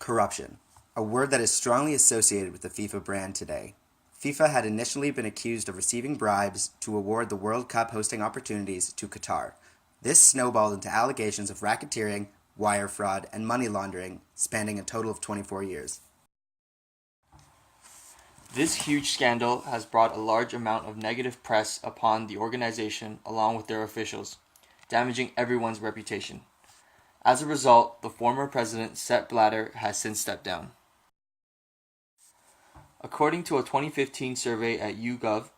Corruption, a word that is strongly associated with the FIFA brand today. FIFA had initially been accused of receiving bribes to award the World Cup hosting opportunities to Qatar. This snowballed into allegations of racketeering, wire fraud, and money laundering, spanning a total of 24 years. This huge scandal has brought a large amount of negative press upon the organization along with their officials, damaging everyone's reputation. As a result, the former president, Sepp Blatter, has since stepped down. According to a 2015 survey at YouGov,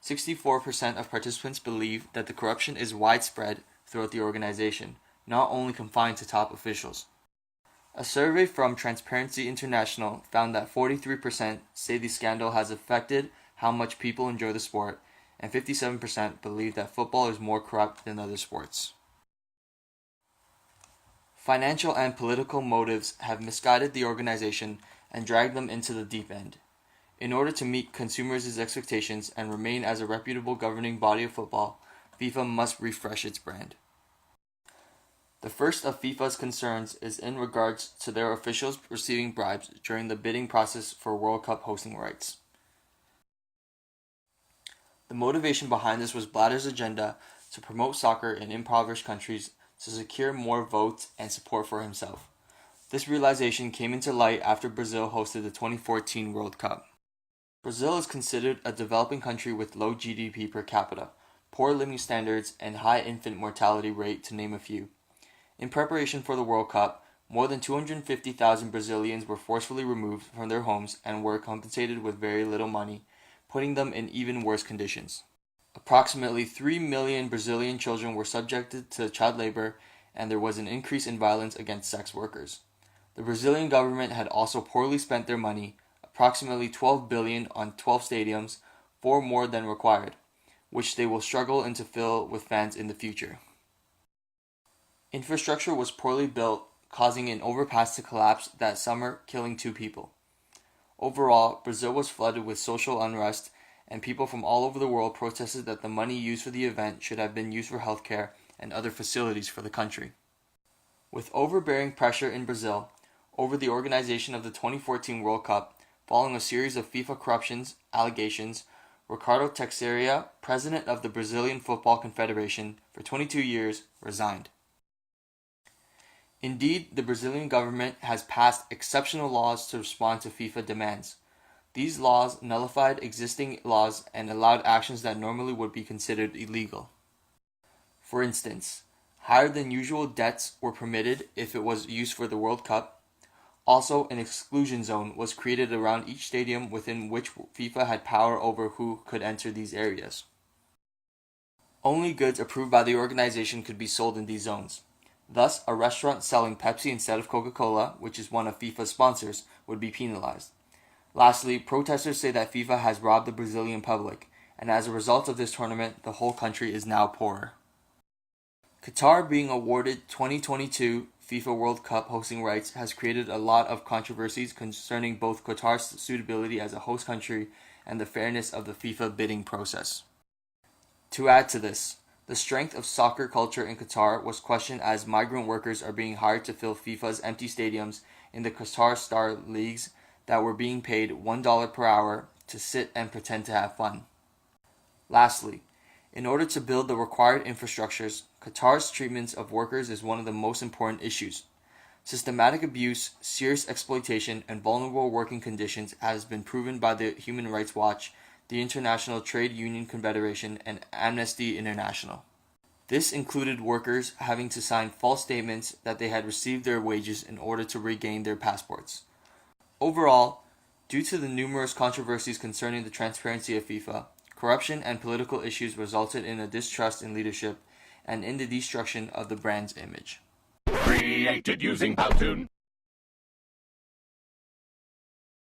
64% of participants believe that the corruption is widespread throughout the organization, not only confined to top officials. A survey from Transparency International found that 43% say the scandal has affected how much people enjoy the sport, and 57% believe that football is more corrupt than other sports. Financial and political motives have misguided the organization and dragged them into the deep end. In order to meet consumers' expectations and remain as a reputable governing body of football, FIFA must refresh its brand. The first of FIFA's concerns is in regards to their officials receiving bribes during the bidding process for World Cup hosting rights. The motivation behind this was Blatter's agenda to promote soccer in impoverished countries to secure more votes and support for himself. This realization came into light after Brazil hosted the 2014 World Cup. Brazil is considered a developing country with low GDP per capita, poor living standards, and high infant mortality rate, to name a few. In preparation for the World Cup, more than 250,000 Brazilians were forcefully removed from their homes and were compensated with very little money, putting them in even worse conditions. Approximately 3 million Brazilian children were subjected to child labor, and there was an increase in violence against sex workers. The Brazilian government had also poorly spent their money, approximately 12 billion on 12 stadiums, 4 more than required, which they will struggle to fill with fans in the future. Infrastructure was poorly built, causing an overpass to collapse that summer, killing 2 people. Overall, Brazil was flooded with social unrest, and people from all over the world protested that the money used for the event should have been used for healthcare and other facilities for the country. With overbearing pressure in Brazil over the organization of the 2014 World Cup, following a series of FIFA corruptions allegations, Ricardo Teixeira, president of the Brazilian Football Confederation for 22 years, resigned. Indeed, the Brazilian government has passed exceptional laws to respond to FIFA demands. These laws nullified existing laws and allowed actions that normally would be considered illegal. For instance, higher than usual debts were permitted if it was used for the World Cup. Also, an exclusion zone was created around each stadium within which FIFA had power over who could enter these areas. Only goods approved by the organization could be sold in these zones. Thus, a restaurant selling Pepsi instead of Coca-Cola, which is one of FIFA's sponsors, would be penalized. Lastly, protesters say that FIFA has robbed the Brazilian public, and as a result of this tournament, the whole country is now poorer. Qatar being awarded 2022 FIFA World Cup hosting rights has created a lot of controversies concerning both Qatar's suitability as a host country and the fairness of the FIFA bidding process. To add to this, the strength of soccer culture in Qatar was questioned as migrant workers are being hired to fill FIFA's empty stadiums in the Qatar Star Leagues that were being paid $1 per hour to sit and pretend to have fun. Lastly, in order to build the required infrastructures, Qatar's treatment of workers is one of the most important issues. Systematic abuse, serious exploitation, and vulnerable working conditions has been proven by the Human Rights Watch, the International Trade Union Confederation, and Amnesty International. This included workers having to sign false statements that they had received their wages in order to regain their passports. Overall, due to the numerous controversies concerning the transparency of FIFA, corruption and political issues resulted in a distrust in leadership and in the destruction of the brand's image. Created using Powtoon.